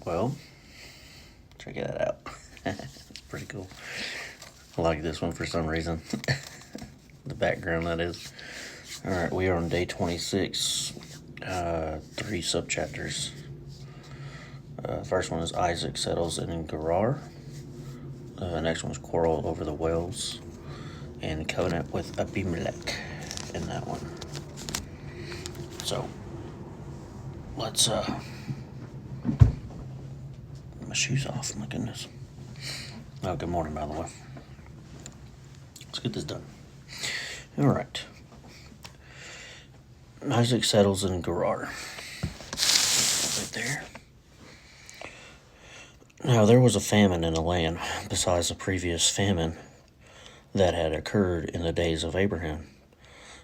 Well, check that out. It's pretty cool. I like this one for some reason. The background, that is. Alright, we are on day 26. 3 subchapters. First one is Isaac settles in Gerar. Next one is Quarrel over the Wells. And Covenant with Abimelech in that one. So, let's, my shoes off, my goodness. Oh, good morning, by the way. Let's get this done. Alright. Isaac settles in Gerar. Right there. Now, there was a famine in the land, besides the previous famine that had occurred in the days of Abraham.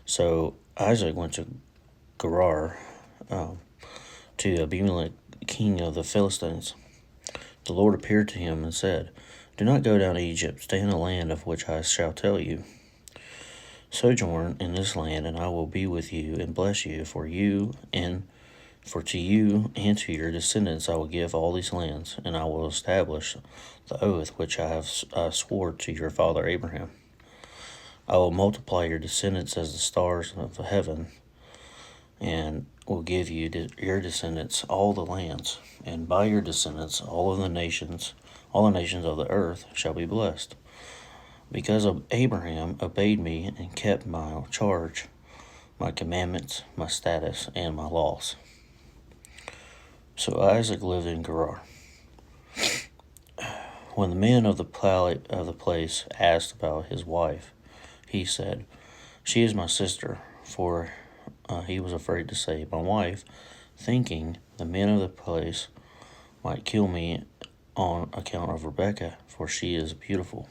So, Isaac went to Gerar, to Abimelech, king of the Philistines. The Lord appeared to him and said, "Do not go down to Egypt. Stay in the land of which I shall tell you. Sojourn in this land, and I will be with you and bless you. For to you and to your descendants I will give all these lands, and I will establish the oath which I have swore to your father Abraham. I will multiply your descendants as the stars of heaven, and will give you your descendants all the lands, and by your descendants all the nations of the earth shall be blessed. Because Abraham obeyed me and kept my charge, my commandments, my statutes, and my laws." So Isaac lived in Gerar. When the men of the place asked about his wife, he said, "She is my sister," for he was afraid to say, "my wife," thinking the men of the place might kill me on account of Rebekah, for she is beautiful.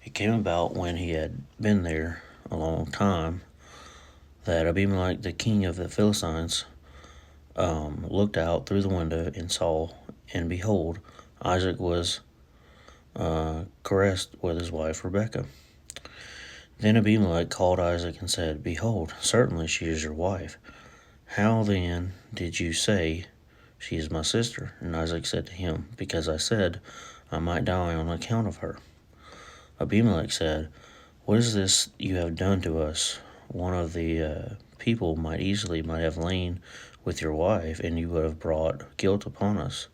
It came about when he had been there a long time that Abimelech, the king of the Philistines, looked out through the window and saw, and behold, Isaac was caressed with his wife Rebekah. Then Abimelech called Isaac and said, "Behold, certainly she is your wife. How then did you say, 'She is my sister'?" And Isaac said to him, "Because I said I might die on account of her." Abimelech said, "What is this you have done to us? One of the people might have lain with your wife, and you would have brought guilt upon us."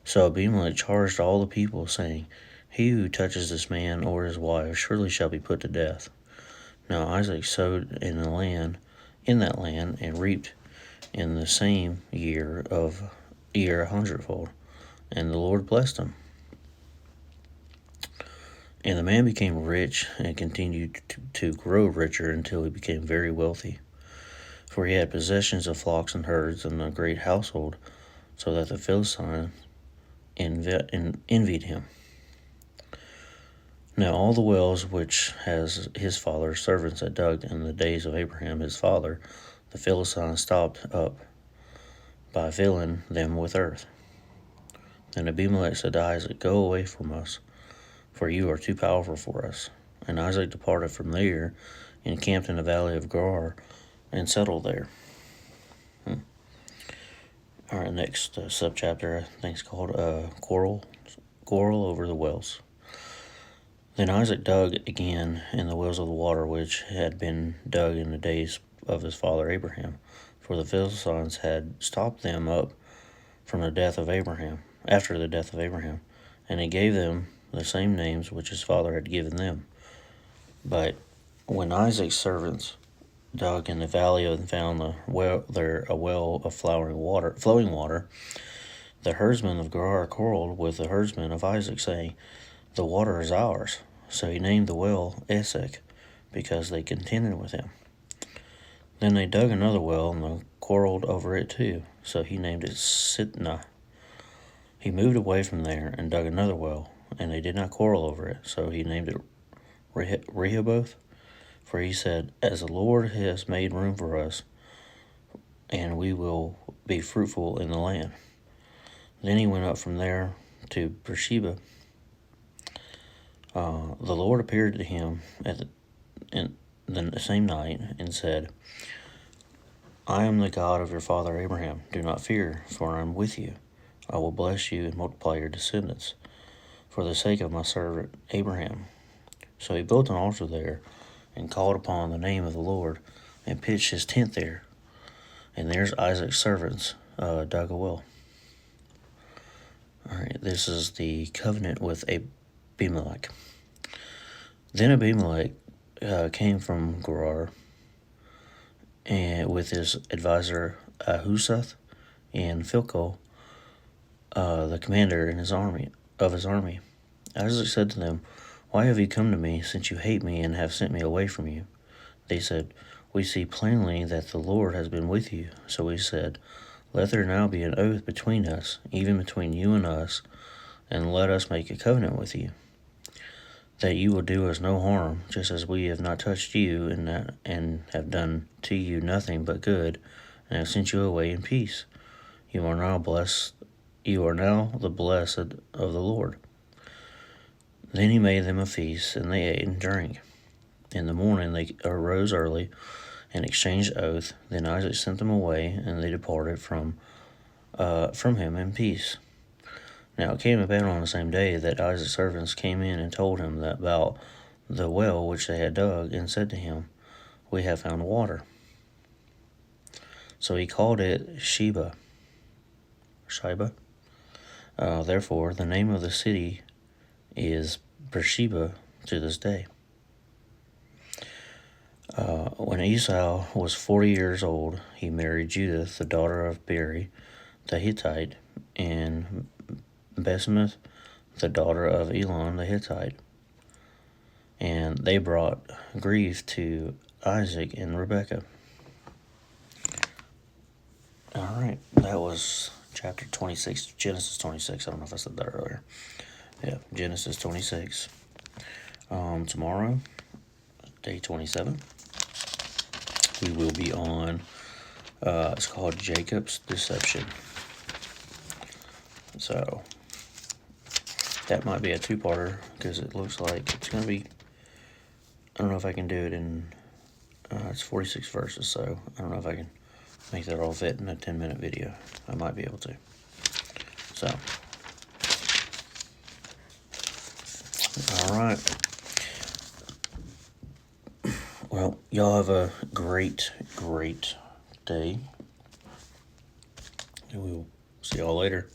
So Abimelech charged all the people, saying, "He who touches this man or his wife surely shall be put to death." Now Isaac sowed in that land, and reaped in the same year a hundredfold, and the Lord blessed him. And the man became rich and continued to grow richer until he became very wealthy. For he had possessions of flocks and herds and a great household, so that the Philistines envied him. Now all the wells which his father's servants had dug in the days of Abraham his father, the Philistines stopped up by filling them with earth. Then Abimelech said to Isaac, "Go away from us, for you are too powerful for us." And Isaac departed from there, and camped in the valley of Gerar, and settled there. All right, next subchapter, I think it's called Quarrel over the Wells. Then Isaac dug again in the wells of the water which had been dug in the days of his father Abraham, for the Philistines had stopped them up from the death of Abraham, after the death of Abraham, and he gave them the same names which his father had given them. But when Isaac's servants dug in the valley and found a well of flowing water, the herdsmen of Gerar quarreled with the herdsmen of Isaac, saying, "The water is ours." So he named the well Esek, because they contended with him. Then they dug another well, and they quarreled over it too. So he named it Sitnah. He moved away from there and dug another well, and they did not quarrel over it. So he named it Rehoboth. For he said, "As the Lord has made room for us, and we will be fruitful in the land." Then he went up from there to Beersheba. The Lord appeared to him in the same night and said, "I am the God of your father Abraham. Do not fear, for I am with you. I will bless you and multiply your descendants for the sake of my servant Abraham. So he built an altar there and called upon the name of the Lord and pitched his tent there. And there's Isaac's servants dug a well. All right, this is the covenant with Abimelech. Then Abimelech came from Gerar and with his advisor Ahusath and Phicol, the commander in his army. Isaac said to them, "Why have you come to me, since you hate me and have sent me away from you?" They said, "We see plainly that the Lord has been with you." So he said, "Let there now be an oath between us, even between you and us, and let us make a covenant with you, that you will do us no harm, just as we have not touched you and have done to you nothing but good, and have sent you away in peace. You are now the blessed of the Lord." Then he made them a feast, and they ate and drank. In the morning they arose early and exchanged oath. Then Isaac sent them away, and they departed from him in peace. Now it came about on the same day that Isaac's servants came in and told him about the well which they had dug, and said to him, "We have found water." So he called it Sheba. Therefore, the name of the city is Beersheba to this day. When Esau was 40 years old, he married Judith, the daughter of Beeri the Hittite, and Basemath, the daughter of Elon the Hittite. And they brought grief to Isaac and Rebekah. All right, that was chapter 26, Genesis 26. I don't know if I said that earlier. Yeah, Genesis 26. Tomorrow, day 27, we will be on, it's called Jacob's Deception. So, that might be a two-parter, because it looks like it's going to be, I don't know if I can do it in, it's 46 verses, so I don't know if I can make that all fit in a 10-minute video. I might be able to. So, all right. Well, y'all have a great, great day. And we'll see y'all later.